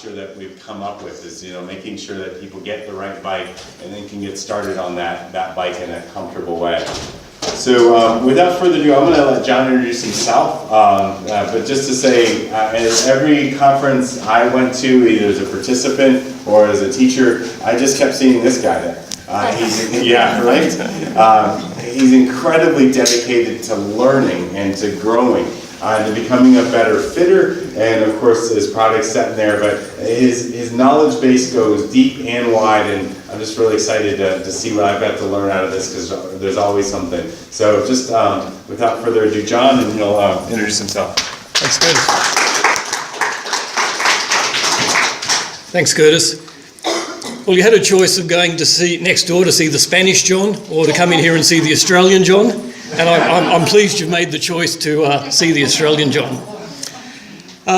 Sure that we've come up with is, making sure that people get the right bike and then can get started on that bike in a comfortable way. So without further ado, I'm going to let John introduce himself, but just to say, at every conference I went to, either as a participant or as a teacher, I just kept seeing this guy there. He's incredibly dedicated to learning and to growing. To becoming a better fitter, and of course his product's set in there, but his knowledge base goes deep and wide, and I'm just really excited to see what I've got to learn out of this, because there's always something. So just without further ado, John, and he'll introduce himself. Thanks, Curtis. Thanks, Curtis. Well, you had a choice of going to see next door to see the Spanish John, or to come in here and see the Australian John. And I'm pleased you've made the choice to see the Australian John.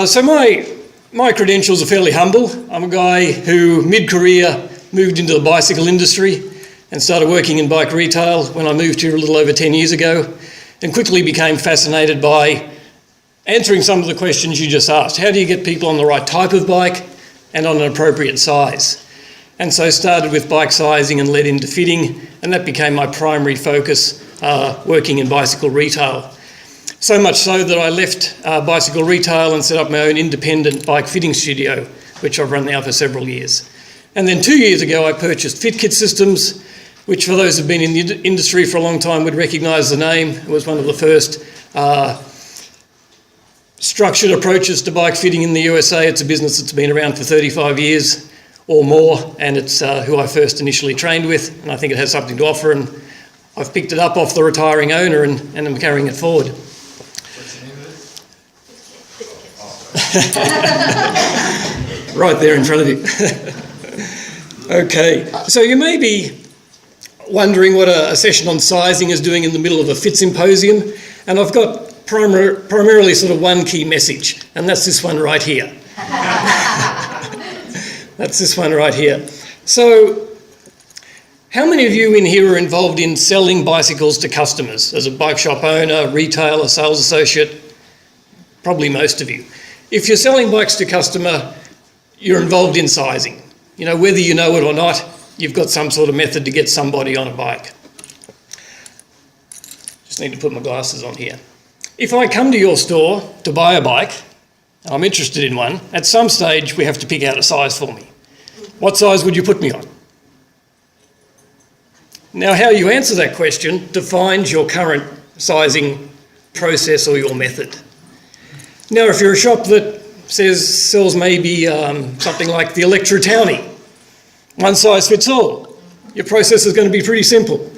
So my credentials are fairly humble. I'm a guy who mid-career moved into the bicycle industry and started working in bike retail when I moved here a little over 10 years ago, and quickly became fascinated by answering some of the questions you just asked. How do you get people on the right type of bike and on an appropriate size? And so started with bike sizing and led into fitting, and that became my primary focus working in bicycle retail. So much so that I left bicycle retail and set up my own independent bike fitting studio, which I've run now for several years. And then 2 years ago I purchased FitKit Systems, which for those who've been in the industry for a long time would recognise the name. It was one of the first structured approaches to bike fitting in the USA. It's a business that's been around for 35 years or more, and it's who I first initially trained with, and I think it has something to offer, and I've picked it up off the retiring owner and I'm carrying it forward. What's the name of it? Right there in front of you. Okay, so you may be wondering what a session on sizing is doing in the middle of a fit symposium, and I've got primarily sort of one key message, and that's this one right here. That's this one right here. So, how many of you in here are involved in selling bicycles to customers as a bike shop owner, retailer, sales associate? Probably most of you. If you're selling bikes to customer, you're involved in sizing. Whether you know it or not, you've got some sort of method to get somebody on a bike. Just need to put my glasses on here. If I come to your store to buy a bike, and I'm interested in one, at some stage we have to pick out a size for me. What size would you put me on? Now, how you answer that question defines your current sizing process or your method. Now, if you're a shop that sells maybe something like the Electra Townie, one size fits all, your process is going to be pretty simple.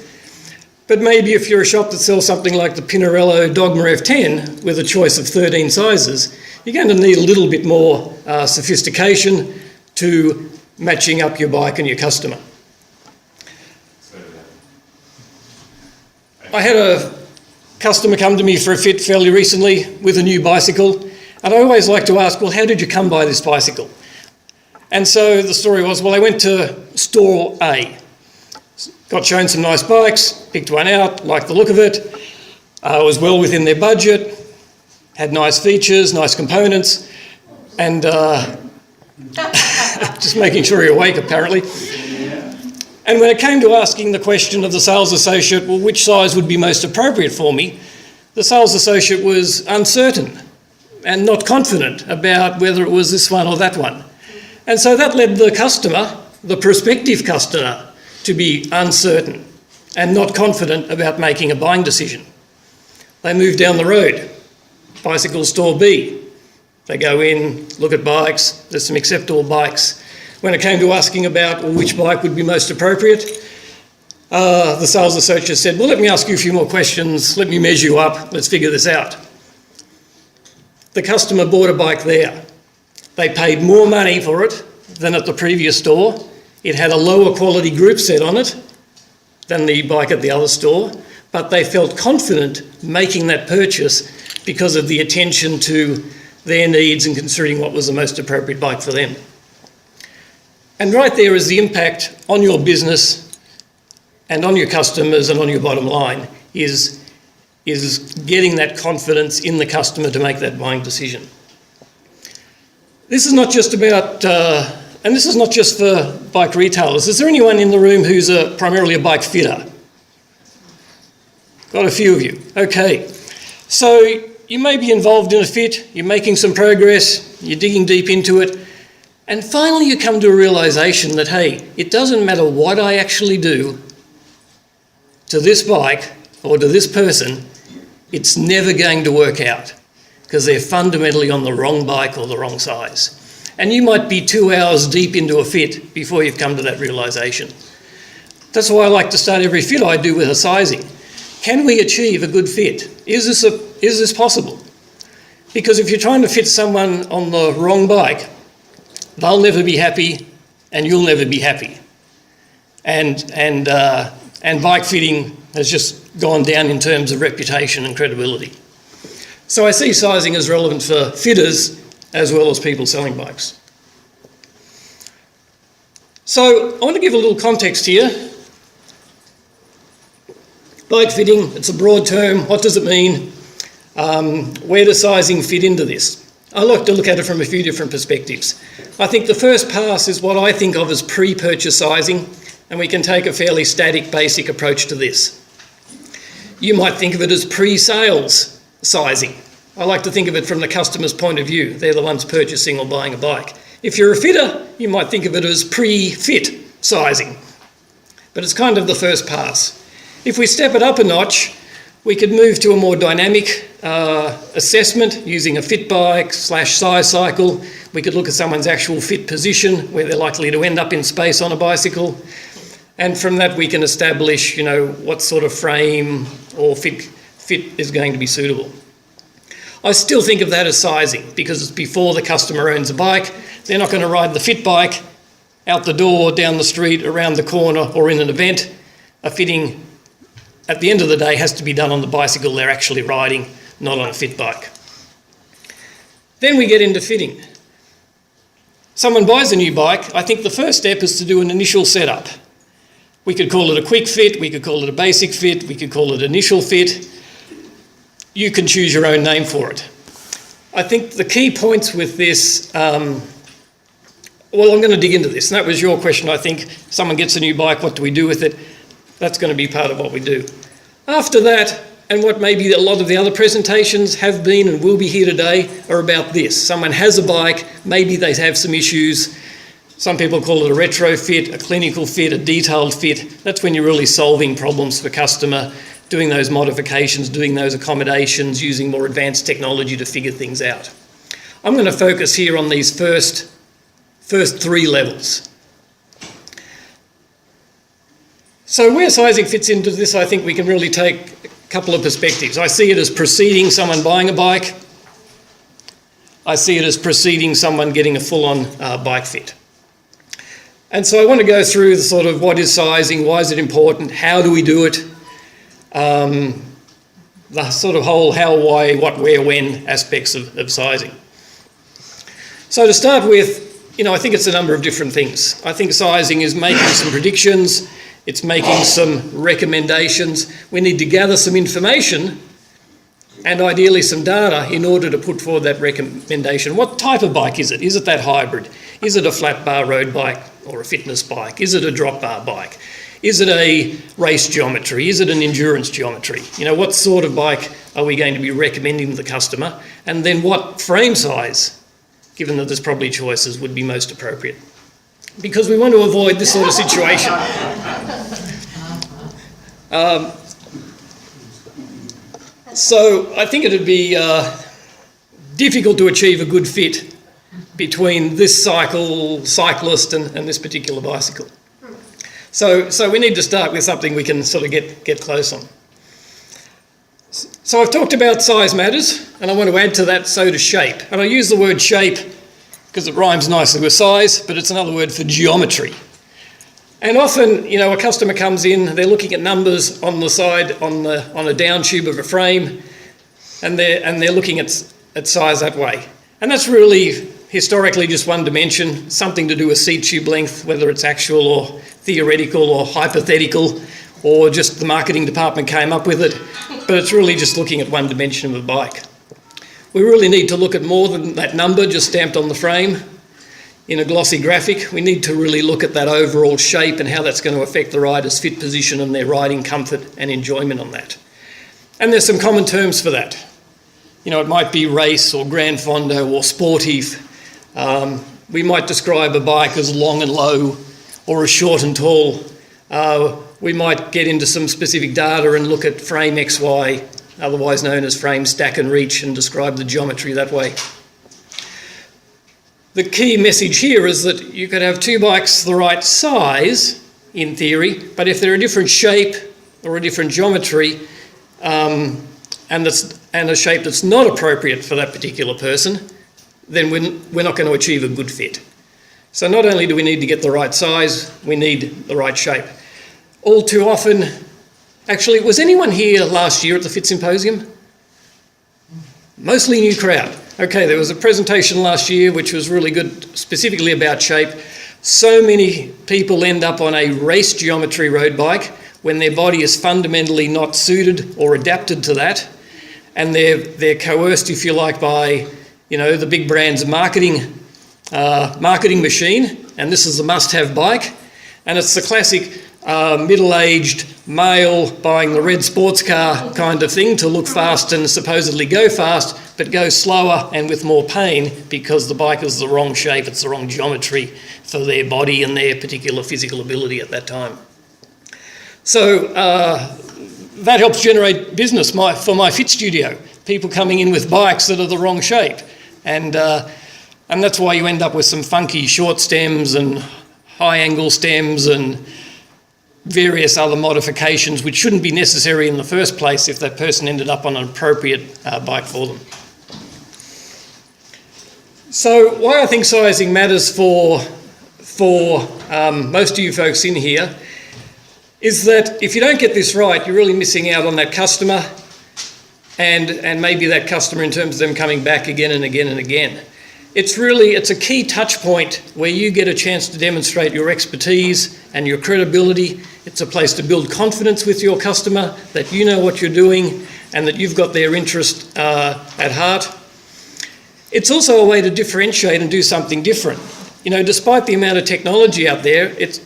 But maybe if you're a shop that sells something like the Pinarello Dogma F10 with a choice of 13 sizes, you're going to need a little bit more sophistication to matching up your bike and your customer. I had a customer come to me for a fit fairly recently with a new bicycle, and I always like to ask, well, how did you come by this bicycle? And so the story was, well, I went to store A, got shown some nice bikes, picked one out, liked the look of it, was well within their budget, had nice features, nice components, and just making sure you're awake apparently. And when it came to asking the question of the sales associate, well, which size would be most appropriate for me, the sales associate was uncertain and not confident about whether it was this one or that one. And so that led the customer, the prospective customer, to be uncertain and not confident about making a buying decision. They move down the road, bicycle store B. They go in, look at bikes, there's some acceptable bikes. When it came to asking about which bike would be most appropriate, the sales associate said, well, let me ask you a few more questions, let me measure you up, let's figure this out. The customer bought a bike there. They paid more money for it than at the previous store. It had a lower quality group set on it than the bike at the other store, but they felt confident making that purchase because of the attention to their needs and considering what was the most appropriate bike for them. And right there is the impact on your business and on your customers and on your bottom line is getting that confidence in the customer to make that buying decision. This is not just about, and this is not just for bike retailers. Is there anyone in the room who's primarily a bike fitter? Got a few of you. Okay. So you may be involved in a fit, you're making some progress, you're digging deep into it, and finally you come to a realisation that, hey, it doesn't matter what I actually do to this bike or to this person, it's never going to work out because they're fundamentally on the wrong bike or the wrong size. And you might be 2 hours deep into a fit before you've come to that realisation. That's why I like to start every fit I do with a sizing. Can we achieve a good fit? Is this possible? Because if you're trying to fit someone on the wrong bike, they'll never be happy and you'll never be happy. And bike fitting has just gone down in terms of reputation and credibility. So I see sizing as relevant for fitters as well as people selling bikes. So I want to give a little context here. Bike fitting, it's a broad term. What does it mean? Where does sizing fit into this? I like to look at it from a few different perspectives. I think the first pass is what I think of as pre-purchase sizing, and we can take a fairly static, basic approach to this. You might think of it as pre-sales sizing. I like to think of it from the customer's point of view. They're the ones purchasing or buying a bike. If you're a fitter, you might think of it as pre-fit sizing, but it's kind of the first pass. If we step it up a notch, we could move to a more dynamic assessment using a fit bike / size cycle. We could look at someone's actual fit position, where they're likely to end up in space on a bicycle. And from that we can establish, what sort of frame or fit is going to be suitable. I still think of that as sizing because it's before the customer owns a bike. They're not going to ride the fit bike out the door, down the street, around the corner or in an event. A fitting at the end of the day has to be done on the bicycle they're actually riding, not on a fit bike. Then we get into fitting. Someone buys a new bike, I think the first step is to do an initial setup. We could call it a quick fit, we could call it a basic fit, we could call it initial fit. You can choose your own name for it. I think the key points with this, I'm going to dig into this, and that was your question, I think. Someone gets a new bike, what do we do with it? That's going to be part of what we do. After that, and what maybe a lot of the other presentations have been and will be here today, are about this. Someone has a bike, maybe they have some issues. Some people call it a retrofit, a clinical fit, a detailed fit. That's when you're really solving problems for customer, doing those modifications, doing those accommodations, using more advanced technology to figure things out. I'm going to focus here on these first three levels. So where sizing fits into this, I think we can really take a couple of perspectives. I see it as preceding someone buying a bike. I see it as preceding someone getting a full-on bike fit. And so I want to go through the sort of what is sizing, why is it important, how do we do it, the sort of whole how, why, what, where, when aspects of sizing. So to start with, I think it's a number of different things. I think sizing is making some predictions, it's making some recommendations. We need to gather some information and ideally some data in order to put forward that recommendation. What type of bike is it? Is it that hybrid? Is it a flat bar road bike or a fitness bike? Is it a drop bar bike? Is it a race geometry? Is it an endurance geometry? What sort of bike are we going to be recommending to the customer? And then what frame size, given that there's probably choices, would be most appropriate? Because we want to avoid this sort of situation. So I think it'd be difficult to achieve a good fit between this cyclist and this particular bicycle. So we need to start with something we can sort of get close on. So I've talked about size matters, and I want to add to that, so does shape. And I use the word shape because it rhymes nicely with size, but it's another word for geometry. And often, a customer comes in, they're looking at numbers on the side, on a down tube of a frame, and they're looking at size that way. And that's really historically just one dimension, something to do with seat tube length, whether it's actual or theoretical or hypothetical, or just the marketing department came up with it. But it's really just looking at one dimension of a bike. We really need to look at more than that number just stamped on the frame in a glossy graphic. We need to really look at that overall shape and how that's going to affect the rider's fit position and their riding comfort and enjoyment on that. And there's some common terms for that. You know, it might be race or grand fondo or sportive. We might describe a bike as long and low or as short and tall. We might get into some specific data and look at frame XY, otherwise known as frame stack and reach, and describe the geometry that way. The key message here is that you could have two bikes the right size, in theory, but if they're a different shape or a different geometry, and a shape that's not appropriate for that particular person, then we're not going to achieve a good fit. So not only do we need to get the right size, we need the right shape. All too often, actually, was anyone here last year at the Fit Symposium? Mostly new crowd. Okay, there was a presentation last year which was really good, specifically about shape. So many people end up on a race geometry road bike when their body is fundamentally not suited or adapted to that, and they're coerced, if you like, by, you know, the big brand's marketing machine, and this is a must-have bike, and it's the classic middle-aged male buying the red sports car kind of thing to look fast and supposedly go fast, but go slower and with more pain because the bike is the wrong shape, it's the wrong geometry for their body and their particular physical ability at that time. So that helps generate business for my fit studio, people coming in with bikes that are the wrong shape. And that's why you end up with some funky short stems and high angle stems and various other modifications which shouldn't be necessary in the first place if that person ended up on an appropriate bike for them. So why I think sizing matters for most of you folks in here is that if you don't get this right, you're really missing out on that customer and maybe that customer in terms of them coming back again and again and again. It's a key touch point where you get a chance to demonstrate your expertise and your credibility. It's a place to build confidence with your customer, that you know what you're doing and that you've got their interest at heart. It's also a way to differentiate and do something different. You know, despite the amount of technology out there, it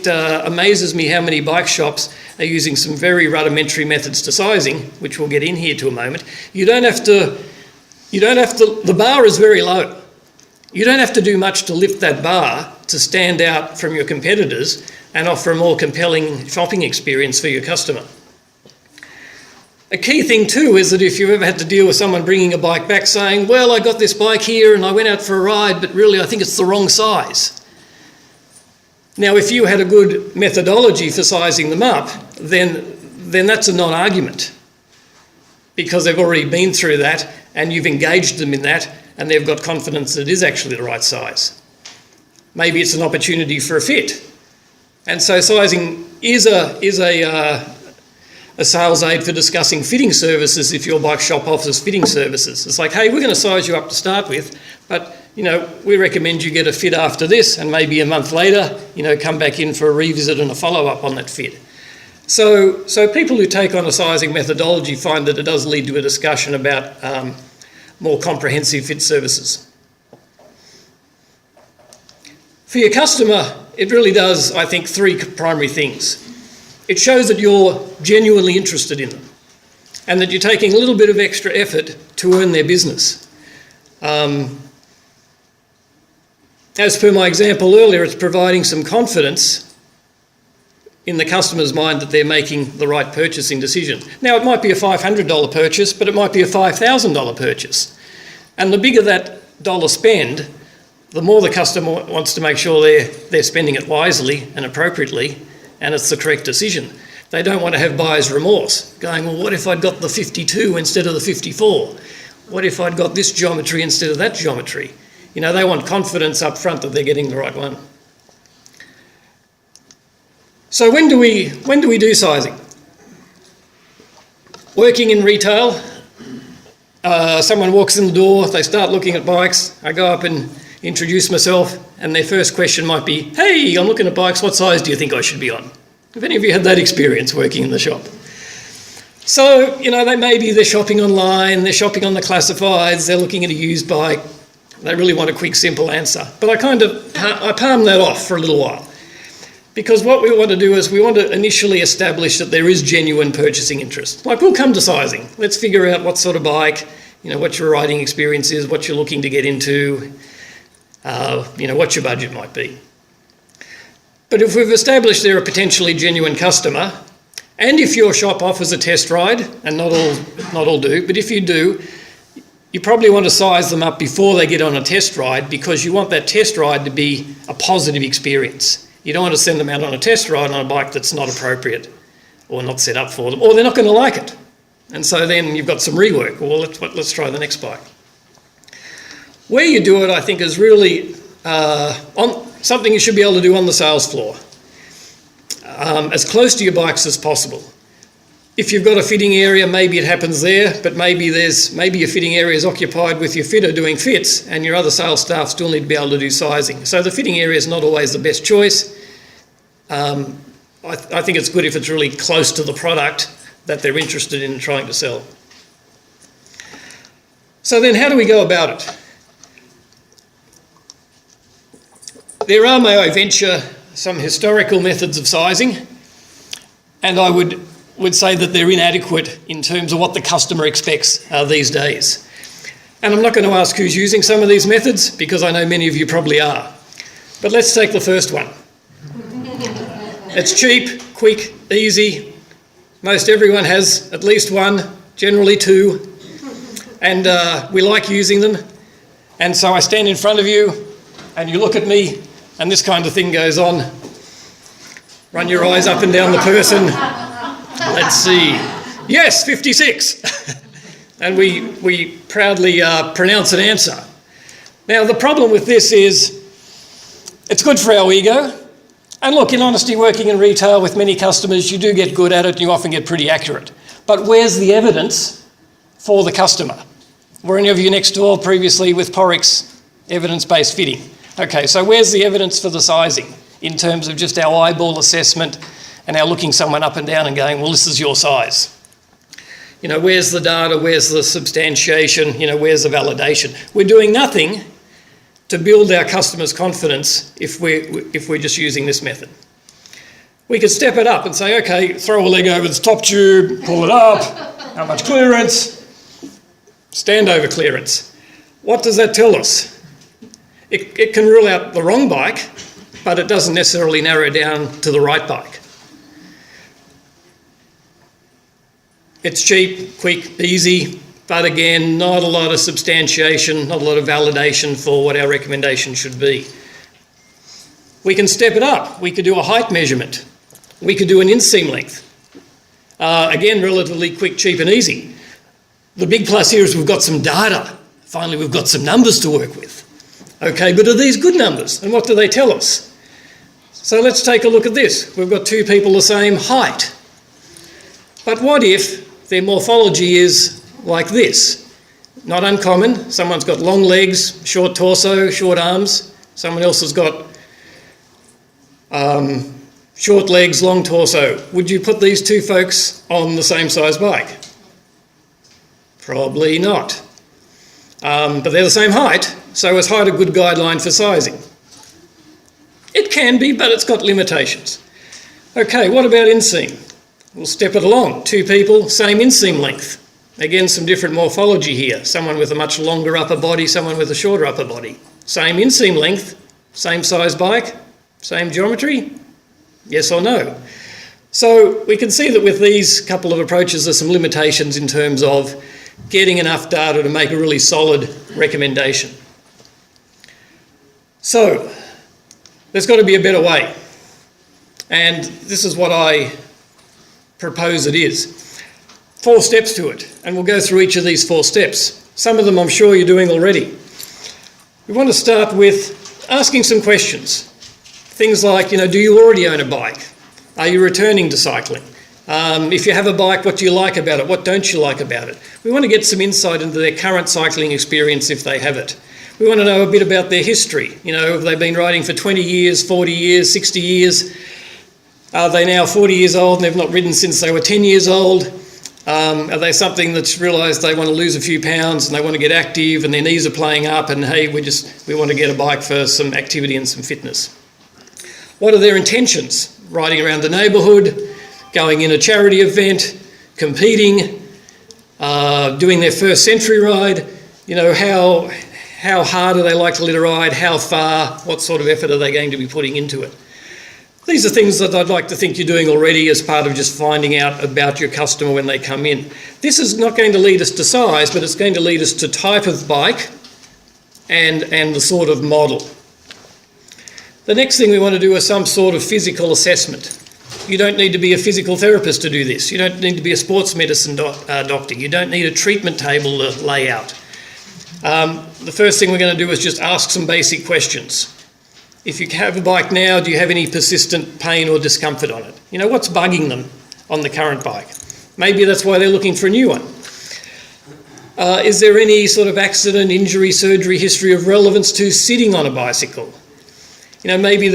amazes me how many bike shops are using some very rudimentary methods to sizing, which we'll get in here to a moment. The bar is very low. You don't have to do much to lift that bar to stand out from your competitors and offer a more compelling shopping experience for your customer. A key thing too is that if you've ever had to deal with someone bringing a bike back saying, well, I got this bike here and I went out for a ride, but really I think it's the wrong size. Now, if you had a good methodology for sizing them up, then that's a non-argument because they've already been through that and you've engaged them in that and they've got confidence that it is actually the right size. Maybe it's an opportunity for a fit. And so sizing is a sales aid for discussing fitting services if your bike shop offers fitting services. It's like, hey, we're going to size you up to start with, but, you know, we recommend you get a fit after this and maybe a month later, you know, come back in for a revisit and a follow-up on that fit. So people who take on a sizing methodology find that it does lead to a discussion about more comprehensive fit services. For your customer, it really does, I think, three primary things. It shows that you're genuinely interested in them and that you're taking a little bit of extra effort to earn their business. As per my example earlier, it's providing some confidence in the customer's mind that they're making the right purchasing decision. Now, it might be a $500 purchase, but it might be a $5,000 purchase. And the bigger that dollar spend, the more the customer wants to make sure they're spending it wisely and appropriately, and it's the correct decision. They don't want to have buyer's remorse, going, well, what if I'd got the 52 instead of the 54? What if I'd got this geometry instead of that geometry? You know, they want confidence up front that they're getting the right one. So when do we do sizing? Working in retail, someone walks in the door, they start looking at bikes, I go up and introduce myself, and their first question might be, hey, I'm looking at bikes, what size do you think I should be on? Have any of you had that experience working in the shop? So, they're shopping online, they're shopping on the classifieds, they're looking at a used bike. They really want a quick, simple answer. But I palm that off for a little while. Because what we want to do is we want to initially establish that there is genuine purchasing interest. Like, we'll come to sizing. Let's figure out what sort of bike, what your riding experience is, what you're looking to get into, what your budget might be. But if we've established they're a potentially genuine customer, and if your shop offers a test ride, and not all do, but if you do, you probably want to size them up before they get on a test ride, because you want that test ride to be a positive experience. You don't want to send them out on a test ride on a bike that's not appropriate or not set up for them, or they're not going to like it. And so then you've got some rework. Well, let's try the next bike. Where you do it, I think, is really on something you should be able to do on the sales floor, as close to your bikes as possible. If you've got a fitting area, maybe it happens there, but maybe your fitting area is occupied with your fitter doing fits, and your other sales staff still need to be able to do sizing. So the fitting area is not always the best choice. I think it's good if it's really close to the product that they're interested in trying to sell. So then how do we go about it? There are, may I venture, some historical methods of sizing, and I would say that they're inadequate in terms of what the customer expects these days. And I'm not going to ask who's using some of these methods, because I know many of you probably are. But let's take the first one. It's cheap, quick, easy. Most everyone has at least one, generally two, and we like using them. And so I stand in front of you and you look at me and this kind of thing goes on. Run your eyes up and down the person. Let's see. Yes, 56. And we proudly pronounce an answer. Now, the problem with this is it's good for our ego. And look, in honesty, working in retail with many customers, you do get good at it and you often get pretty accurate. But where's the evidence for the customer? Were any of you next door previously with Porrick's evidence-based fitting? Okay, so where's the evidence for the sizing in terms of just our eyeball assessment and our looking someone up and down and going, well, this is your size? Where's the data? Where's the substantiation? Where's the validation? We're doing nothing to build our customers' confidence if we're just using this method. We could step it up and say, okay, throw a leg over this top tube, pull it up, how much clearance, stand over clearance. What does that tell us? It can rule out the wrong bike, but it doesn't necessarily narrow down to the right bike. It's cheap, quick, easy, but again, not a lot of substantiation, not a lot of validation for what our recommendation should be. We can step it up. We could do a height measurement. We could do an inseam length. Again, relatively quick, cheap and easy. The big plus here is we've got some data. Finally, we've got some numbers to work with. Okay, but are these good numbers? And what do they tell us? So let's take a look at this. We've got two people the same height. But what if their morphology is like this? Not uncommon. Someone's got long legs, short torso, short arms. Someone else has got short legs, long torso. Would you put these two folks on the same size bike? Probably not. But they're the same height, so is height a good guideline for sizing? It can be, but it's got limitations. Okay, what about inseam? We'll step it along. Two people, same inseam length. Again, some different morphology here. Someone with a much longer upper body, someone with a shorter upper body. Same inseam length, same size bike, same geometry? Yes or no? So we can see that with these couple of approaches, there's some limitations in terms of getting enough data to make a really solid recommendation. So there's got to be a better way. And this is what I propose it is. 4 steps to it, and we'll go through each of these 4 steps. Some of them I'm sure you're doing already. We want to start with asking some questions. Things like, do you already own a bike? Are you returning to cycling? If you have a bike, what do you like about it? What don't you like about it? We want to get some insight into their current cycling experience if they have it. We want to know a bit about their history. Have they been riding for 20 years, 40 years, 60 years? Are they now 40 years old and they've not ridden since they were 10 years old? Are they something that's realised they want to lose a few pounds and they want to get active and their knees are playing up and hey, we want to get a bike for some activity and some fitness? What are their intentions? Riding around the neighbourhood, going in a charity event, competing, doing their first century ride. You know, how hard do they like to let a ride? How far? What sort of effort are they going to be putting into it? These are things that I'd like to think you're doing already as part of just finding out about your customer when they come in. This is not going to lead us to size, but it's going to lead us to type of bike and the sort of model. The next thing we want to do is some sort of physical assessment. You don't need to be a physical therapist to do this. You don't need to be a sports medicine doctor. You don't need a treatment table to lay out. The first thing we're going to do is just ask some basic questions. If you have a bike now, do you have any persistent pain or discomfort on it? You know, what's bugging them on the current bike? Maybe that's why they're looking for a new one. Is there any sort of accident, injury, surgery history of relevance to sitting on a bicycle? You know, maybe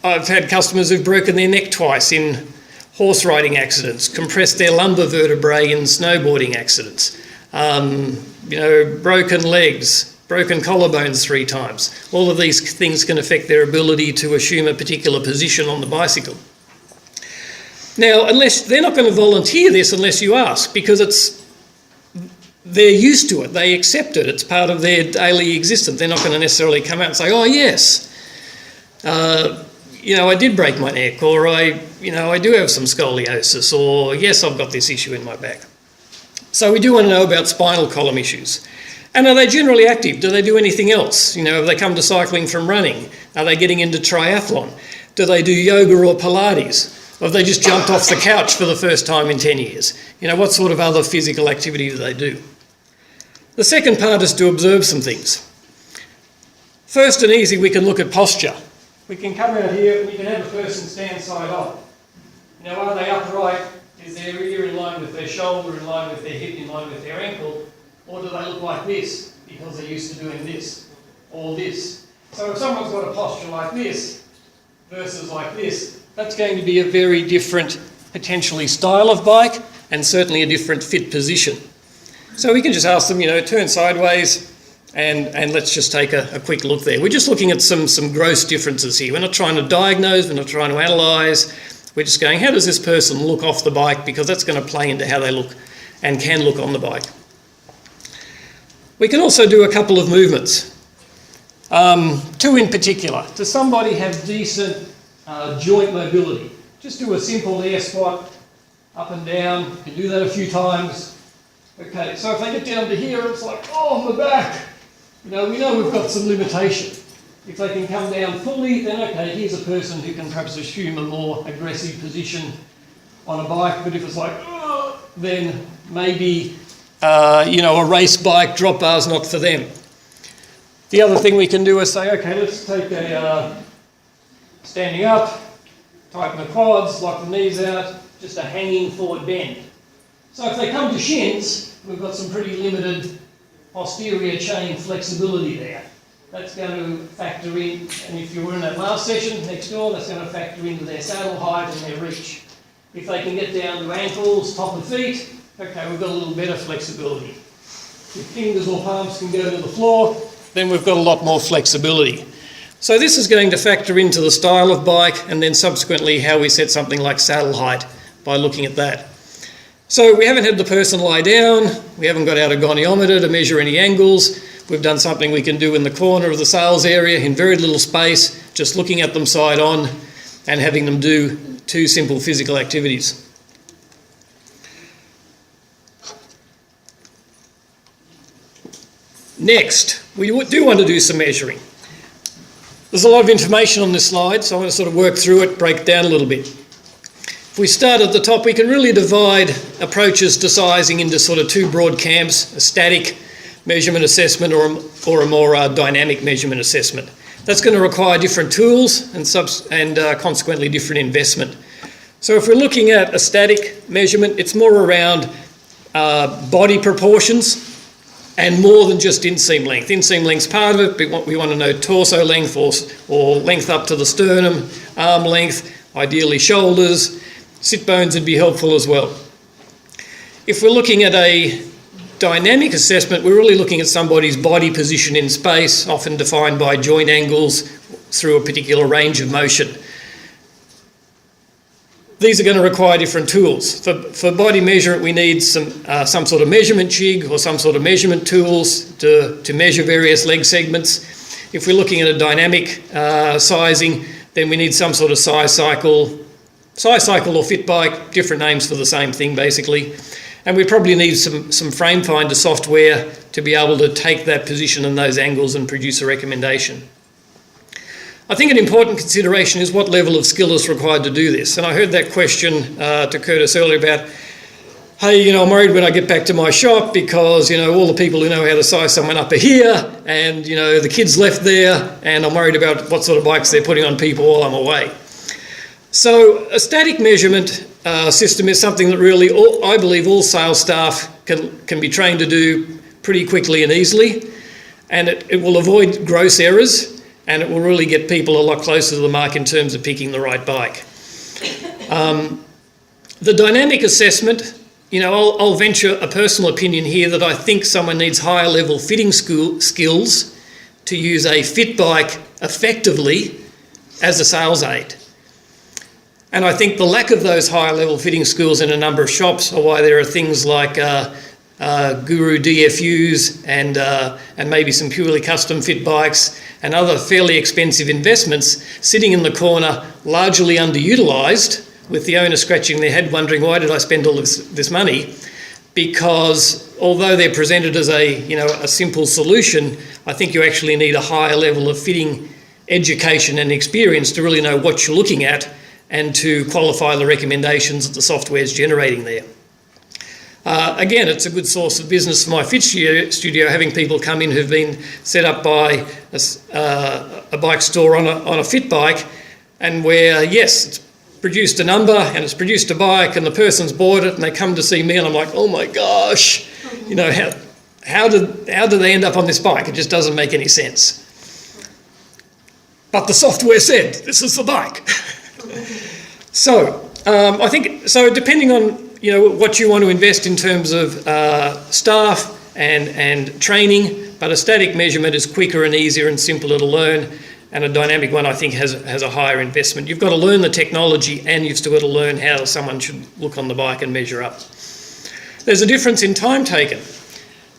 I've had customers who've broken their neck twice in horse riding accidents, compressed their lumbar vertebrae in snowboarding accidents, you know, broken legs, broken collarbones 3 times. All of these things can affect their ability to assume a particular position on the bicycle. Now, unless they're not going to volunteer this unless you ask, because they're used to it, they accept it, it's part of their daily existence. They're not going to necessarily come out and say, oh yes, you know, I did break my neck, or I do have some scoliosis, or yes, I've got this issue in my back. So we do want to know about spinal column issues. And are they generally active? Do they do anything else? You know, have they come to cycling from running? Are they getting into triathlon? Do they do yoga or Pilates? Or have they just jumped off the couch for the first time in 10 years? You know, what sort of other physical activity do they do? The second part is to observe some things. First and easy, we can look at posture. We can come out here and we can have a person stand side on. You know, are they upright? Is their ear in line with their shoulder, in line with their hip, in line with their ankle? Or do they look like this because they're used to doing this or this? So if someone's got a posture like this versus like this, that's going to be a very different, potentially, style of bike and certainly a different fit position. So we can just ask them, you know, turn sideways and let's just take a quick look there. We're just looking at some gross differences here. We're not trying to diagnose, we're not trying to analyse. We're just going, how does this person look off the bike? Because that's going to play into how they look and can look on the bike. We can also do a couple of movements. 2 in particular. Does somebody have decent joint mobility? Just do a simple air squat, up and down. You can do that a few times. Okay, so if they get down to here, it's like, oh, my back. You know, we know we've got some limitation. If they can come down fully, then okay, here's a person who can perhaps assume a more aggressive position on a bike. But if it's like, oh, then maybe you know, a race bike, drop bar's not for them. The other thing we can do is say, okay, let's take a standing up, tighten the quads, lock the knees out, just a hanging forward bend. So if they come to shins, we've got some pretty limited posterior chain flexibility there. That's going to factor in, and if you were in that last session next door, that's going to factor into their saddle height and their reach. If they can get down to ankles, top of feet, okay, we've got a little better flexibility. If fingers or palms can go to the floor, then we've got a lot more flexibility. So this is going to factor into the style of bike and then subsequently how we set something like saddle height by looking at that. So we haven't had the person lie down, we haven't got out a goniometer to measure any angles, we've done something we can do in the corner of the sales area in very little space, just looking at them side on and having them do 2 simple physical activities. Next, we do want to do some measuring. There's a lot of information on this slide, so I want to sort of work through it, break it down a little bit. If we start at the top, we can really divide approaches to sizing into sort of 2 broad camps, a static measurement assessment or a more dynamic measurement assessment. That's going to require different tools and consequently different investment. So if we're looking at a static measurement, it's more around body proportions and more than just inseam length. Inseam length's part of it, but we want to know torso length or length up to the sternum, arm length, ideally shoulders. Sit bones would be helpful as well. If we're looking at a dynamic assessment, we're really looking at somebody's body position in space, often defined by joint angles through a particular range of motion. These are going to require different tools. For body measurement, we need some sort of measurement jig or some sort of measurement tools to measure various leg segments. If we're looking at a dynamic sizing, then we need some sort of size cycle or fit bike, different names for the same thing basically. And we probably need some frame finder software to be able to take that position and those angles and produce a recommendation. I think an important consideration is what level of skill is required to do this. And I heard that question to Curtis earlier about, hey, I'm worried when I get back to my shop because, all the people who know how to size someone up are here and, the kids left there and I'm worried about what sort of bikes they're putting on people while I'm away. So a static measurement system is something that really, I believe all sales staff can be trained to do pretty quickly and easily, and it will avoid gross errors and it will really get people a lot closer to the mark in terms of picking the right bike. The dynamic assessment, I'll venture a personal opinion here that I think someone needs higher level fitting skills to use a fit bike effectively as a sales aid. And I think the lack of those higher level fitting skills in a number of shops are why there are things like Guru DFUs and maybe some purely custom fit bikes and other fairly expensive investments sitting in the corner, largely underutilised, with the owner scratching their head wondering, why did I spend all this money? Because although they're presented as a simple solution, I think you actually need a higher level of fitting education and experience to really know what you're looking at and to qualify the recommendations that the software is generating there. Again, it's a good source of business for my fit studio, having people come in who've been set up by a bike store on a fit bike, and where, yes, it's produced a number and it's produced a bike and the person's bought it and they come to see me and I'm like, oh my gosh, how did they end up on this bike? It just doesn't make any sense. But the software said, this is the bike. So I think, depending on what you want to invest in terms of staff and training, but a static measurement is quicker and easier and simpler to learn, and a dynamic one I think has a higher investment. You've got to learn the technology and you've still got to learn how someone should look on the bike and measure up. There's a difference in time taken.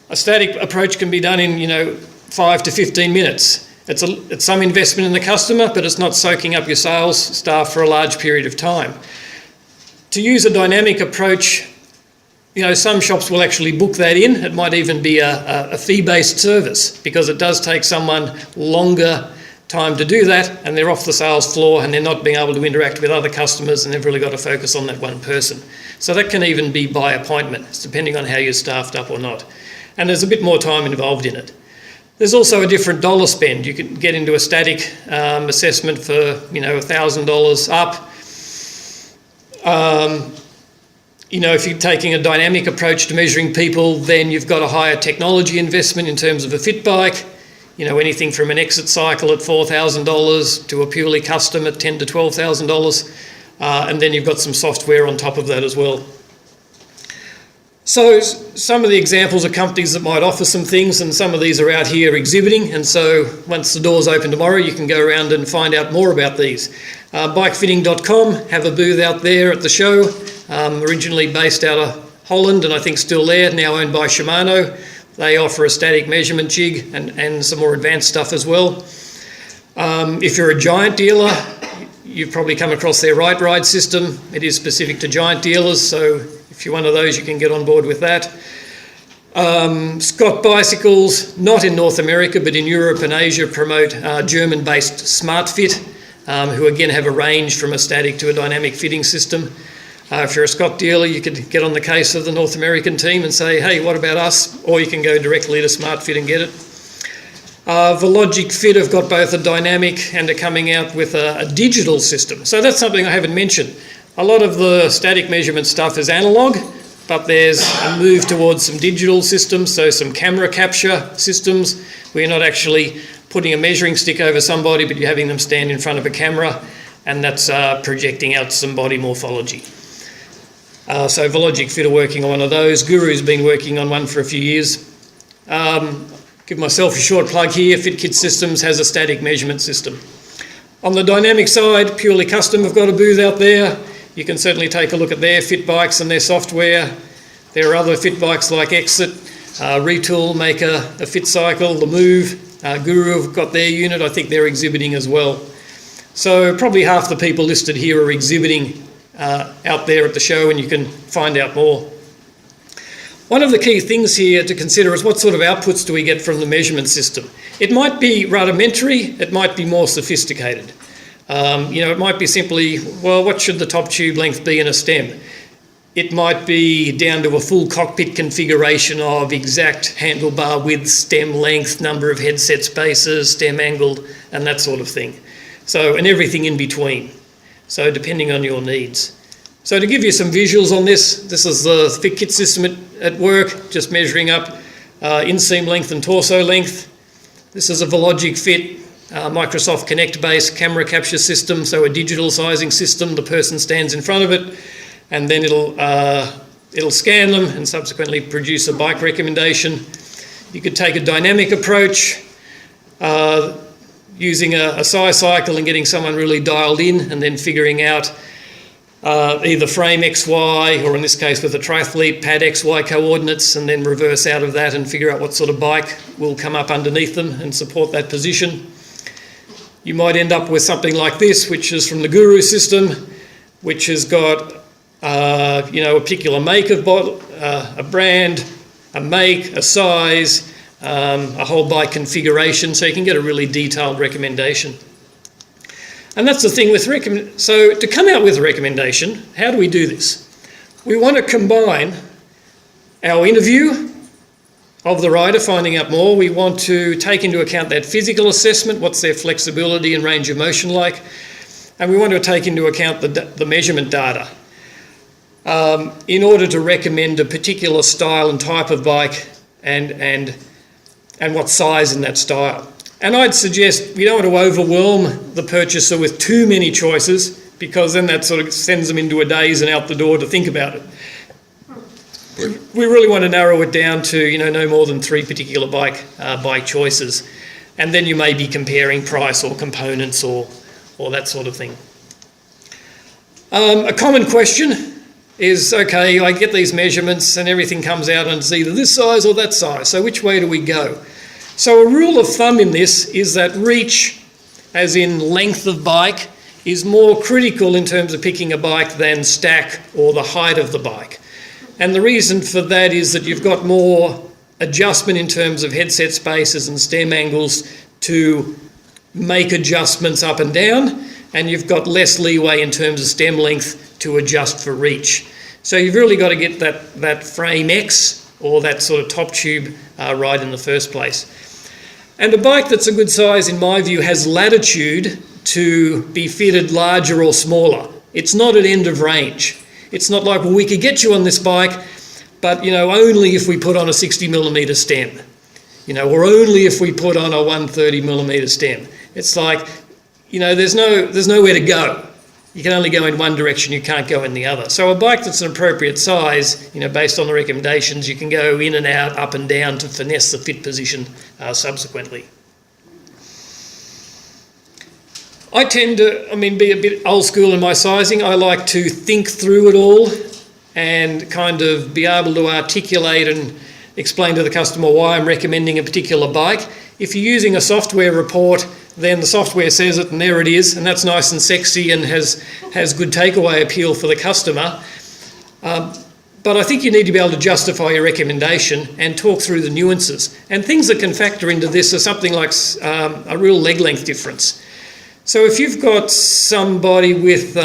A static approach can be done in 5 to 15 minutes. It's some investment in the customer, but it's not soaking up your sales staff for a large period of time. To use a dynamic approach, some shops will actually book that in. It might even be a fee-based service because it does take someone longer time to do that and they're off the sales floor and they're not being able to interact with other customers and they've really got to focus on that one person. So that can even be by appointment. It's depending on how you're staffed up or not. And there's a bit more time involved in it. There's also a different dollar spend. You can get into a static assessment for, $1,000 up. If you're taking a dynamic approach to measuring people, then you've got a higher technology investment in terms of a fit bike. Anything from an exit cycle at $4,000 to a purely custom at $10,000 to $12,000. And then you've got some software on top of that as well. So some of the examples of companies that might offer some things, and some of these are out here exhibiting, and so once the doors open tomorrow you can go around and find out more about these. Bikefitting.com have a booth out there at the show, originally based out of Holland and I think still there, now owned by Shimano. They offer a static measurement jig and some more advanced stuff as well. If you're a Giant dealer, you've probably come across their Right Ride system. It is specific to Giant dealers, so if you're one of those, you can get on board with that. Scott Bicycles, not in North America, but in Europe and Asia, promote German-based SmartFit, who again have a range from a static to a dynamic fitting system. If you're a Scott dealer, you could get on the case of the North American team and say, hey, what about us? Or you can go directly to SmartFit and get it. Velogic Fit have got both a dynamic and are coming out with a digital system. So that's something I haven't mentioned. A lot of the static measurement stuff is analogue, but there's a move towards some digital systems, so some camera capture systems where you're not actually putting a measuring stick over somebody, but you're having them stand in front of a camera, and that's projecting out some body morphology. So Velogic Fit are working on one of those. Guru's been working on one for a few years. Give myself a short plug here. FitKit Systems has a static measurement system. On the dynamic side, Purely Custom have got a booth out there. You can certainly take a look at their fit bikes and their software. There are other fit bikes like Exit, Retool make a fit cycle, the Move, Guru have got their unit. I think they're exhibiting as well. So probably half the people listed here are exhibiting out there at the show, and you can find out more. One of the key things here to consider is what sort of outputs do we get from the measurement system. It might be rudimentary, it might be more sophisticated. It might be simply, well, what should the top tube length be in a stem? It might be down to a full cockpit configuration of exact handlebar width, stem length, number of headset spaces, stem angled, and that sort of thing. So, and everything in between. So depending on your needs. So to give you some visuals on this, this is the FitKit system at work, just measuring up inseam length and torso length. This is a Velogic Fit Microsoft Connect-based camera capture system, so a digital sizing system. The person stands in front of it, and then it'll scan them and subsequently produce a bike recommendation. You could take a dynamic approach, using a size cycle and getting someone really dialed in, and then figuring out either frame XY, or in this case with a triathlete, pad XY coordinates, and then reverse out of that and figure out what sort of bike will come up underneath them and support that position. You might end up with something like this, which is from the Guru system, which has got a particular make of bottle, a brand, a make, a size, a whole bike configuration, so you can get a really detailed recommendation. And that's the thing with so to come out with a recommendation, how do we do this? We want to combine our interview of the rider, finding out more. We want to take into account that physical assessment, what's their flexibility and range of motion like, and we want to take into account the measurement data in order to recommend a particular style and type of bike and what size in that style. And I'd suggest we don't want to overwhelm the purchaser with too many choices, because then that sort of sends them into a daze and out the door to think about it. We really want to narrow it down to no more than 3 particular bike choices, and then you may be comparing price or components or that sort of thing. A common question is, okay, I get these measurements and everything comes out and it's either this size or that size, so which way do we go? So a rule of thumb in this is that reach, as in length of bike, is more critical in terms of picking a bike than stack or the height of the bike. And the reason for that is that you've got more adjustment in terms of headset spaces and stem angles to make adjustments up and down, and you've got less leeway in terms of stem length to adjust for reach. So you've really got to get that frame X or that sort of top tube right in the first place. And a bike that's a good size, in my view, has latitude to be fitted larger or smaller. It's not at end of range. It's not like, well, we could get you on this bike, but only if we put on a 60mm stem, or only if we put on a 130mm stem. It's like, there's nowhere to go. You can only go in one direction, you can't go in the other. So a bike that's an appropriate size, based on the recommendations, you can go in and out, up and down to finesse the fit position subsequently. I tend to, be a bit old school in my sizing. I like to think through it all and kind of be able to articulate and explain to the customer why I'm recommending a particular bike. If you're using a software report, then the software says it and there it is, and that's nice and sexy and has good takeaway appeal for the customer. But I think you need to be able to justify your recommendation and talk through the nuances. And things that can factor into this are something like a real leg length difference. So if you've got somebody with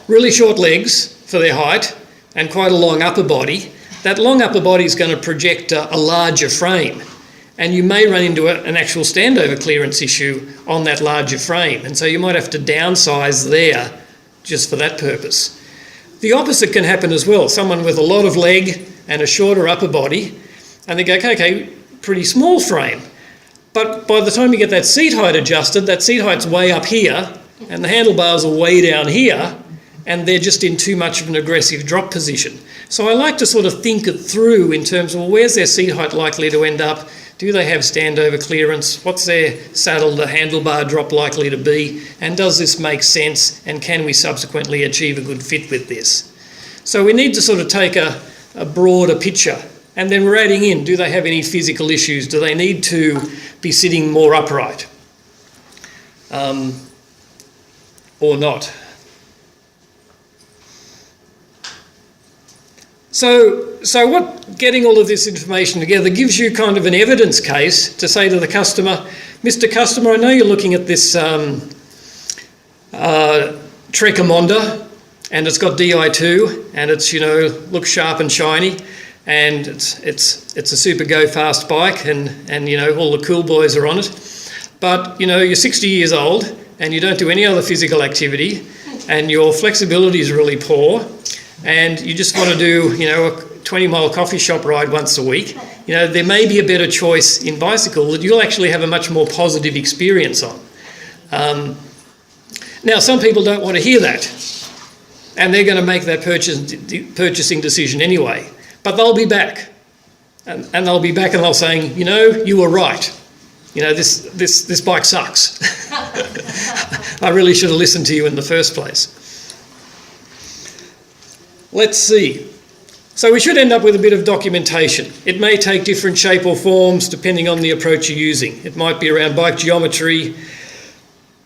really short legs for their height and quite a long upper body, that long upper body is going to project a larger frame. And you may run into an actual standover clearance issue on that larger frame. And so you might have to downsize there just for that purpose. The opposite can happen as well. Someone with a lot of leg and a shorter upper body, and they go, okay, pretty small frame. But by the time you get that seat height adjusted, that seat height's way up here, and the handlebars are way down here, and they're just in too much of an aggressive drop position. So I like to sort of think it through in terms of, well, where's their seat height likely to end up? Do they have standover clearance? What's their saddle to handlebar drop likely to be? And does this make sense? And can we subsequently achieve a good fit with this? So we need to sort of take a broader picture. And then we're adding in, do they have any physical issues? Do they need to be sitting more upright? Or not? So what getting all of this information together gives you kind of an evidence case to say to the customer, Mr. Customer, I know you're looking at this Trekker and it's got Di2 and it's, you know, looks sharp and shiny and it's a super go fast bike and you know, all the cool boys are on it. But, you know, you're 60 years old and you don't do any other physical activity and your flexibility is really poor and you just want to do, you know, a 20-mile coffee shop ride once a week, you know, there may be a better choice in bicycle that you'll actually have a much more positive experience on. Now, some people don't want to hear that and they're going to make that purchasing decision anyway, but they'll be back and they'll be back and they'll say, you know, you were right. You know, this bike sucks. I really should have listened to you in the first place. Let's see. So we should end up with a bit of documentation. It may take different shape or forms depending on the approach you're using. It might be around bike geometry,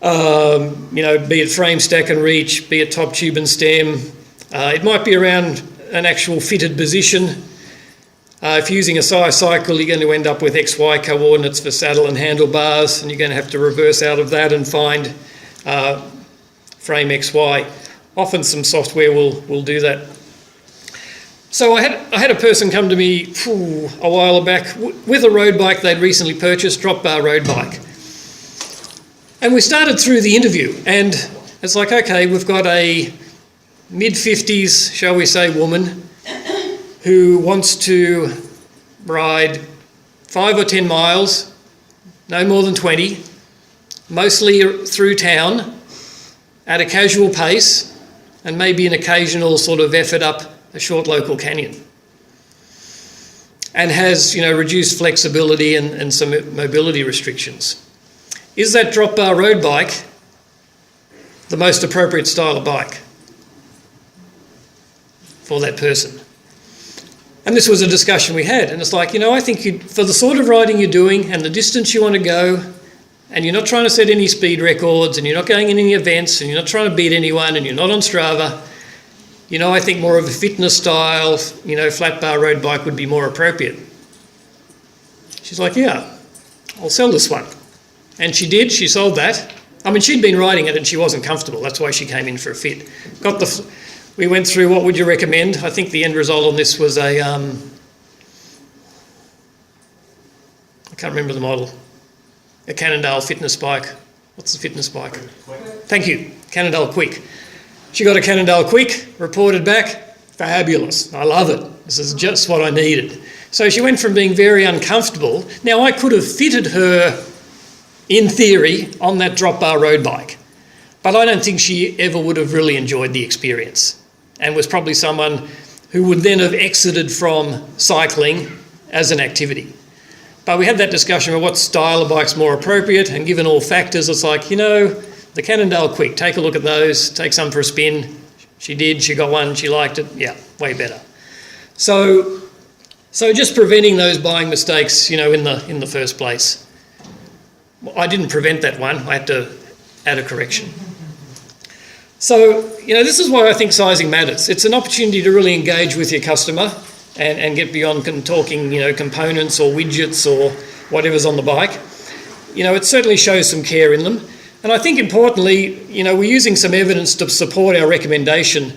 you know, be it frame, stack and reach, be it top tube and stem. It might be around an actual fitted position. If you're using a cycle, you're going to end up with XY coordinates for saddle and handlebars, and you're going to have to reverse out of that and find frame XY. Often some software will do that. So I had a person come to me a while back with a road bike they'd recently purchased, drop bar road bike. And we started through the interview, and it's like, okay, we've got a mid-50s, shall we say, woman who wants to ride 5 or 10 miles, no more than 20, mostly through town at a casual pace and maybe an occasional sort of effort up a short local canyon, and has, you know, reduced flexibility and some mobility restrictions. Is that drop bar road bike the most appropriate style of bike for that person? And this was a discussion we had, and it's like, you know, I think for the sort of riding you're doing and the distance you want to go, and you're not trying to set any speed records, and you're not going in any events, and you're not trying to beat anyone, and you're not on Strava, you know, I think more of a fitness style, you know, flat bar road bike would be more appropriate. She's like, yeah, I'll sell this one. And she did, she sold that. I mean, she'd been riding it and she wasn't comfortable. That's why she came in for a fit. We went through what would you recommend. I think the end result on this was I can't remember the model. A Cannondale fitness bike. What's the fitness bike? Thank you, Cannondale Quick. She got a Cannondale Quick, reported back, fabulous. I love it. This is just what I needed. So she went from being very uncomfortable. Now I could have fitted her, in theory, on that drop bar road bike, but I don't think she ever would have really enjoyed the experience, and was probably someone who would then have exited from cycling as an activity. But we had that discussion about what style of bike's more appropriate, and given all factors, it's like, you know, the Cannondale Quick, take a look at those, take some for a spin. She did, she got one, she liked it, yeah, way better. So just preventing those buying mistakes, you know, in the first place. I didn't prevent that one, I had to add a correction. So, you know, this is why I think sizing matters. It's an opportunity to really engage with your customer and get beyond talking, you know, components or widgets or whatever's on the bike. You know, it certainly shows some care in them. And I think importantly, you know, we're using some evidence to support our recommendation.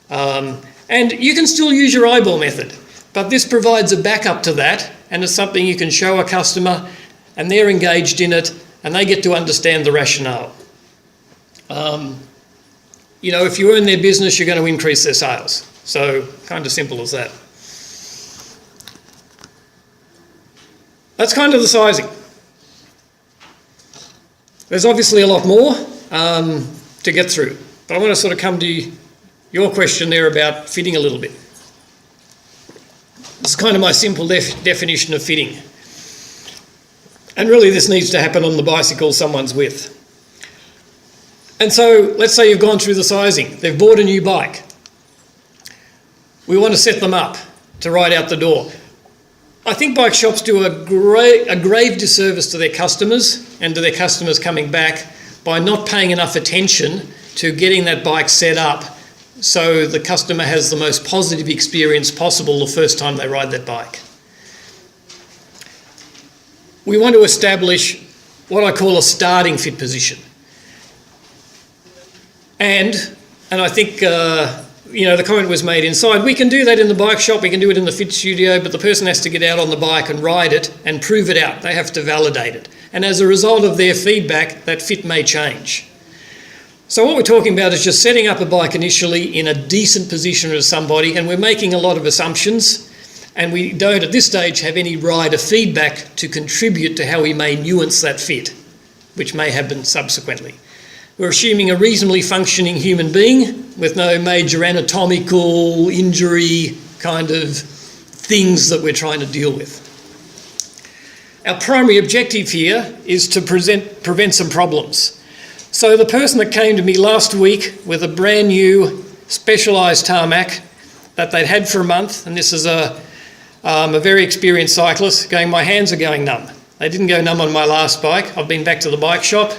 And you can still use your eyeball method, but this provides a backup to that, and it's something you can show a customer and they're engaged in it and they get to understand the rationale. You know, if you earn their business, you're going to increase their sales. So kind of simple as that. That's kind of the sizing. There's obviously a lot more to get through, but I want to sort of come to your question there about fitting a little bit. It's kind of my simple definition of fitting. And really this needs to happen on the bicycle someone's with. And so let's say you've gone through the sizing. They've bought a new bike. We want to set them up to ride out the door. I think bike shops do a grave disservice to their customers and to their customers coming back by not paying enough attention to getting that bike set up so the customer has the most positive experience possible the first time they ride that bike. We want to establish what I call a starting fit position. And I think, the comment was made inside. We can do that in the bike shop, we can do it in the fit studio, but the person has to get out on the bike and ride it and prove it out. They have to validate it. And as a result of their feedback, that fit may change. So what we're talking about is just setting up a bike initially in a decent position with somebody, and we're making a lot of assumptions, and we don't at this stage have any rider feedback to contribute to how we may nuance that fit, which may happen subsequently. We're assuming a reasonably functioning human being with no major anatomical injury kind of things that we're trying to deal with. Our primary objective here is to prevent some problems. So the person that came to me last week with a brand new specialised tarmac that they'd had for a month, and this is a very experienced cyclist, going, my hands are going numb. They didn't go numb on my last bike. I've been back to the bike shop.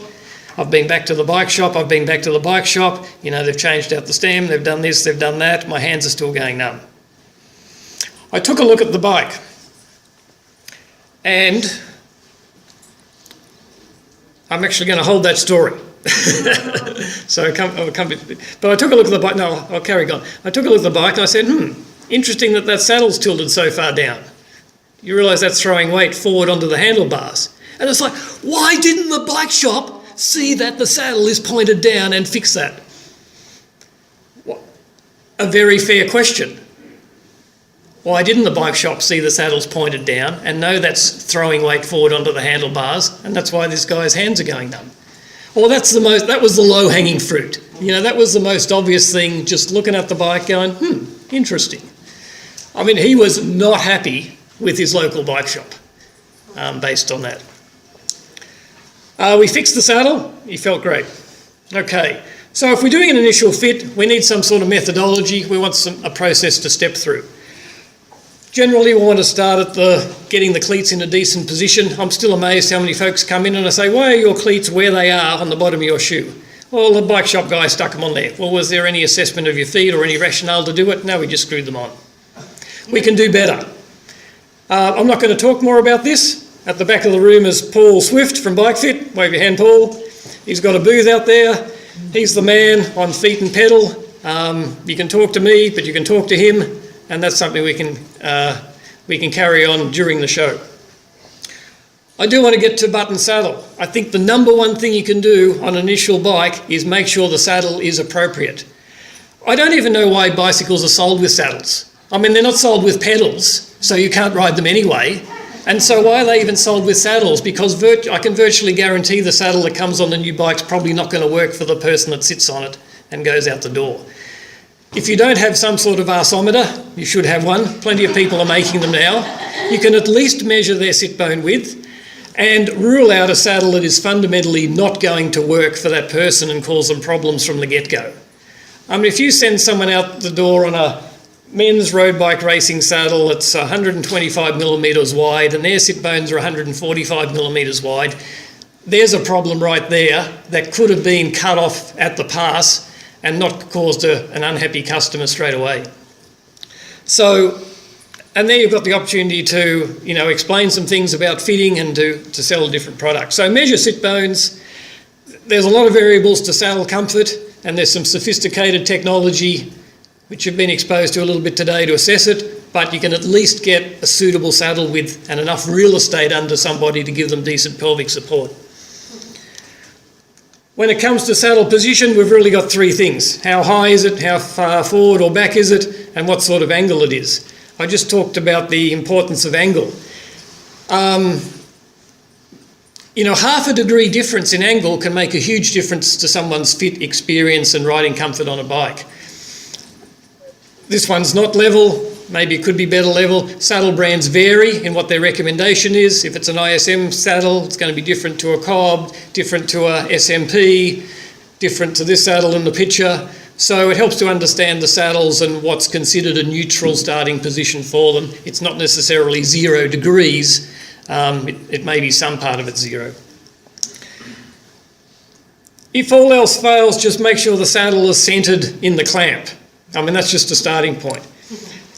I've been back to the bike shop. I've been back to the bike shop. They've changed out the stem. They've done this. They've done that. My hands are still going numb. I took a look at the bike, and I'm actually going to hold that story. So but I took a look at the bike. No, I'll carry on. I took a look at the bike and I said, interesting that saddle's tilted so far down. You realise that's throwing weight forward onto the handlebars. And it's like, why didn't the bike shop see that the saddle is pointed down and fix that? A very fair question. Why didn't the bike shop see the saddle's pointed down and know that's throwing weight forward onto the handlebars, and that's why this guy's hands are going numb? Well, that was the low-hanging fruit. That was the most obvious thing, just looking at the bike going, interesting. I mean, he was not happy with his local bike shop based on that. We fixed the saddle. He felt great. Okay, so if we're doing an initial fit, we need some sort of methodology. We want a process to step through. Generally, we want to start at getting the cleats in a decent position. I'm still amazed how many folks come in and I say, why are your cleats where they are on the bottom of your shoe? Well, the bike shop guy stuck them on there. Well, was there any assessment of your feet or any rationale to do it? No, we just screwed them on. We can do better. I'm not going to talk more about this. At the back of the room is Paul Swift from Bike Fit. Wave your hand, Paul. He's got a booth out there. He's the man on feet and pedal. You can talk to me, but you can talk to him, and that's something we can carry on during the show. I do want to get to button saddle. I think the number one thing you can do on an initial bike is make sure the saddle is appropriate. I don't even know why bicycles are sold with saddles. I mean, they're not sold with pedals, so you can't ride them anyway. And so why are they even sold with saddles? Because I can virtually guarantee the saddle that comes on the new bike's probably not going to work for the person that sits on it and goes out the door. If you don't have some sort of arsometer, you should have one. Plenty of people are making them now. You can at least measure their sit bone width and rule out a saddle that is fundamentally not going to work for that person and cause them problems from the get-go. I mean, if you send someone out the door on a men's road bike racing saddle that's 125 millimetres wide and their sit bones are 145 millimetres wide, there's a problem right there that could have been cut off at the pass and not caused an unhappy customer straight away. So, and there you've got the opportunity to, explain some things about fitting and to sell a different product. So measure sit bones. There's a lot of variables to saddle comfort, and there's some sophisticated technology which you've been exposed to a little bit today to assess it, but you can at least get a suitable saddle width and enough real estate under somebody to give them decent pelvic support. When it comes to saddle position, we've really got three things. How high is it, how far forward or back is it, and what sort of angle it is. I just talked about the importance of angle. Half a degree difference in angle can make a huge difference to someone's fit experience and riding comfort on a bike. This one's not level, maybe it could be better level. Saddle brands vary in what their recommendation is. If it's an ISM saddle, it's going to be different to a Cobb, different to a SMP, different to this saddle in the picture. So it helps to understand the saddles and what's considered a neutral starting position for them. It's not necessarily 0 degrees, it may be some part of it 0. If all else fails, just make sure the saddle is centred in the clamp. I mean, that's just a starting point.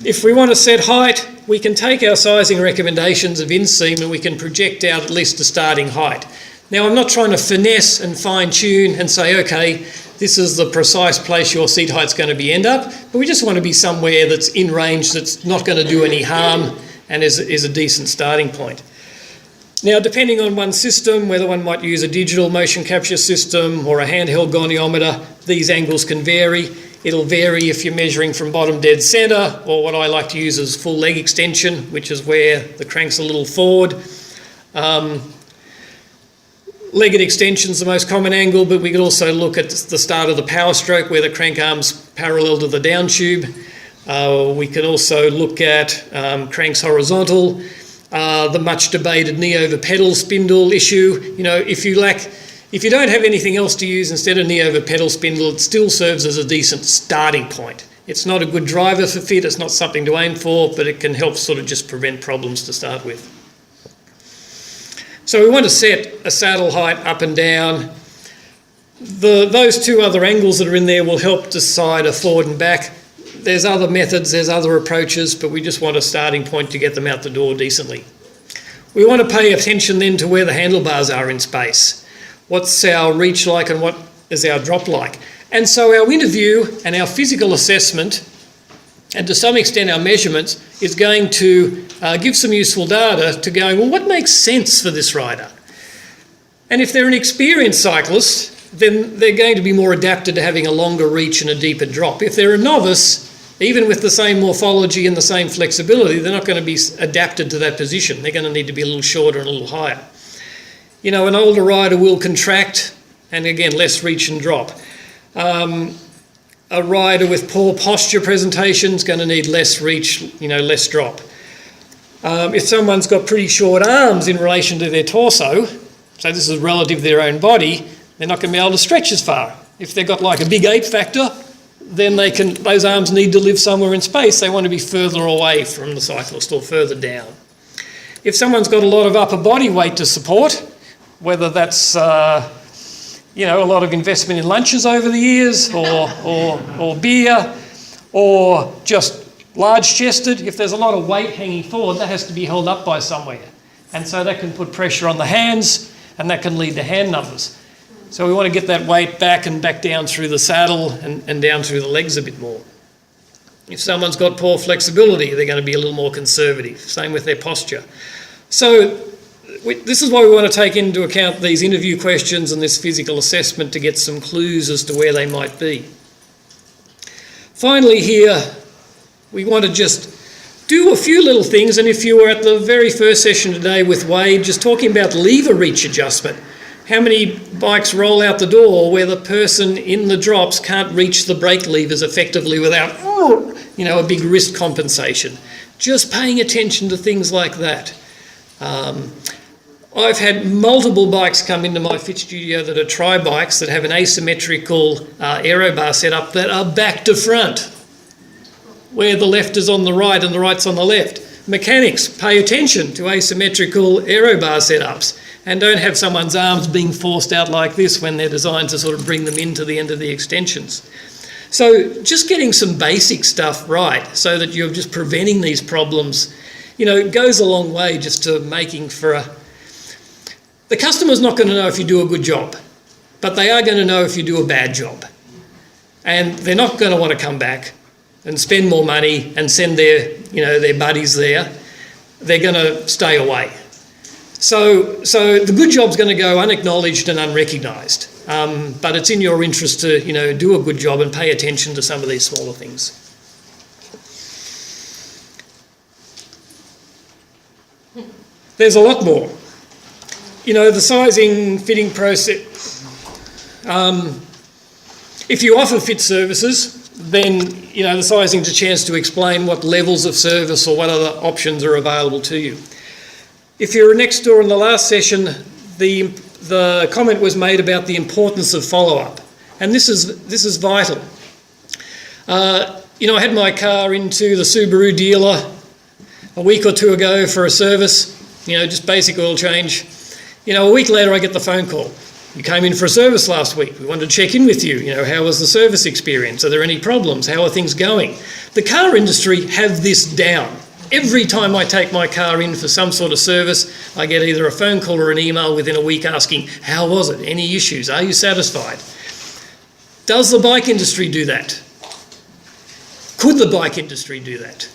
If we want to set height, we can take our sizing recommendations of inseam and we can project out at least a starting height. Now, I'm not trying to finesse and fine-tune and say, okay, this is the precise place your seat height's going to end up, but we just want to be somewhere that's in range, that's not going to do any harm and is a decent starting point. Now, depending on one's system, whether one might use a digital motion capture system or a handheld goniometer, these angles can vary. It'll vary if you're measuring from bottom dead centre, or what I like to use is full leg extension, which is where the crank's a little forward. Legged extension is the most common angle, but we could also look at the start of the power stroke where the crank arm's parallel to the down tube. We can also look at cranks horizontal, the much debated knee over pedal spindle issue. You know, if you don't have anything else to use instead of knee over pedal spindle, it still serves as a decent starting point. It's not a good driver for fit, it's not something to aim for, but it can help sort of just prevent problems to start with. So we want to set a saddle height up and down. Those two other angles that are in there will help decide a forward and back. There's other methods, there's other approaches, but we just want a starting point to get them out the door decently. We want to pay attention then to where the handlebars are in space. What's our reach like and what is our drop like? And so our interview and our physical assessment, and to some extent our measurements, is going to give some useful data to going, well, what makes sense for this rider? And if they're an experienced cyclist, then they're going to be more adapted to having a longer reach and a deeper drop. If they're a novice, even with the same morphology and the same flexibility, they're not going to be adapted to that position. They're going to need to be a little shorter and a little higher. You know, an older rider will contract, and again, less reach and drop. A rider with poor posture presentation is going to need less reach, you know, less drop. If someone's got pretty short arms in relation to their torso, so this is relative to their own body, they're not going to be able to stretch as far. If they've got like a big ape factor, then those arms need to live somewhere in space. They want to be further away from the cyclist or further down. If someone's got a lot of upper body weight to support, whether that's you know, a lot of investment in lunches over the years or beer or just large-chested, if there's a lot of weight hanging forward, that has to be held up by somewhere. And so that can put pressure on the hands and that can lead to hand numbers. So we want to get that weight back and back down through the saddle and down through the legs a bit more. If someone's got poor flexibility, they're going to be a little more conservative. Same with their posture. So this is why we want to take into account these interview questions and this physical assessment to get some clues as to where they might be. Finally here, we want to just do a few little things, and if you were at the very first session today with Wade, just talking about lever reach adjustment. How many bikes roll out the door where the person in the drops can't reach the brake levers effectively without, you know, a big wrist compensation? Just paying attention to things like that. I've had multiple bikes come into my fit studio that are tri-bikes that have an asymmetrical aero bar set up that are back to front, where the left is on the right and the right's on the left. Mechanics, pay attention to asymmetrical aero bar setups and don't have someone's arms being forced out like this when they're designed to sort of bring them into the end of the extensions. So just getting some basic stuff right so that you're just preventing these problems, you know, goes a long way just to making for a... The customer's not going to know if you do a good job, but they are going to know if you do a bad job. And they're not going to want to come back and spend more money and send their, you know, their buddies there. They're going to stay away. So the good job's going to go unacknowledged and unrecognised. But it's in your interest to, you know, do a good job and pay attention to some of these smaller things. There's a lot more. You know, the sizing, fitting process. If you offer fit services, then the sizing's a chance to explain what levels of service or what other options are available to you. If you were next door in the last session, the comment was made about the importance of follow-up, and this is vital. I had my car into the Subaru dealer a week or two ago for a service, just basic oil change. A week later I get the phone call. You came in for a service last week. We wanted to check in with you. How was the service experience? Are there any problems? How are things going? The car industry have this down. Every time I take my car in for some sort of service, I get either a phone call or an email within a week asking, how was it? Any issues? Are you satisfied? Does the bike industry do that? Could the bike industry do that?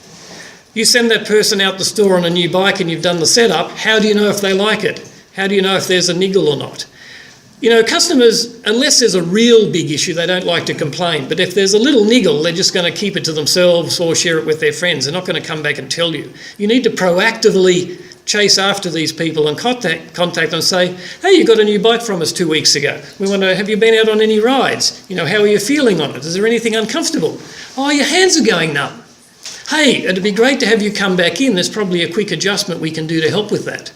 You send that person out the store on a new bike and you've done the setup. How do you know if they like it? How do you know if there's a niggle or not? Customers, unless there's a real big issue, they don't like to complain. But if there's a little niggle, they're just going to keep it to themselves or share it with their friends. They're not going to come back and tell you. You need to proactively chase after these people and contact them and say, hey, you got a new bike from us 2 weeks ago. We want to, have you been out on any rides? How are you feeling on it? Is there anything uncomfortable? Oh, your hands are going numb. Hey, it'd be great to have you come back in. There's probably a quick adjustment we can do to help with that.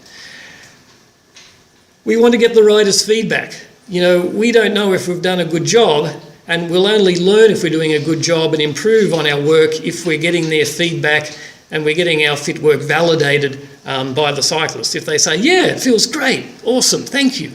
We want to get the riders' feedback. We don't know if we've done a good job, and we'll only learn if we're doing a good job and improve on our work if we're getting their feedback and we're getting our fit work validated by the cyclist. If they say, yeah, it feels great, awesome, thank you.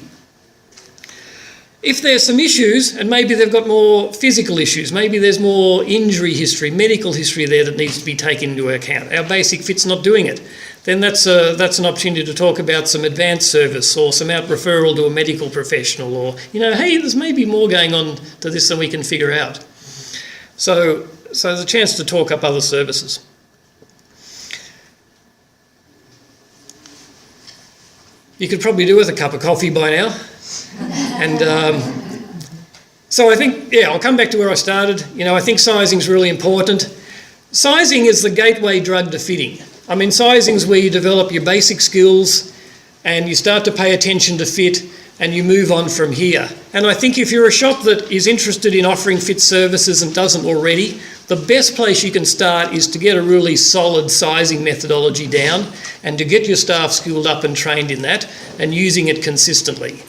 If there's some issues, and maybe they've got more physical issues, maybe there's more injury history, medical history there that needs to be taken into account, our basic fit's not doing it, then that's an opportunity to talk about some advanced service or some out referral to a medical professional, or, hey, there's maybe more going on to this than we can figure out. So there's a chance to talk up other services. You could probably do with a cup of coffee by now. And so I think, I'll come back to where I started. I think sizing's really important. Sizing is the gateway drug to fitting. Sizing's where you develop your basic skills and you start to pay attention to fit and you move on from here. And I think if you're a shop that is interested in offering fit services and doesn't already, the best place you can start is to get a really solid sizing methodology down and to get your staff schooled up and trained in that and using it consistently,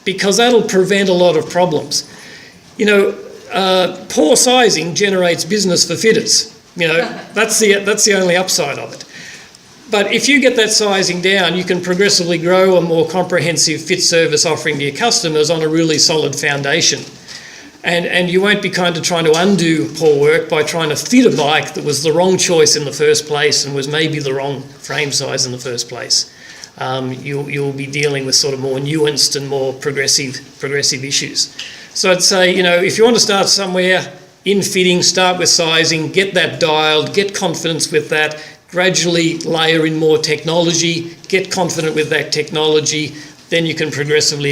because that'll prevent a lot of problems. Poor sizing generates business for fitters. That's the only upside of it. But if you get that sizing down, you can progressively grow a more comprehensive fit service offering to your customers on a really solid foundation. And you won't be kind of trying to undo poor work by trying to fit a bike that was the wrong choice in the first place and was maybe the wrong frame size in the first place. You'll be dealing with sort of more nuanced and more progressive issues. So I'd say, if you want to start somewhere in fitting, start with sizing, get that dialed, get confidence with that, gradually layer in more technology, get confident with that technology, then you can progressively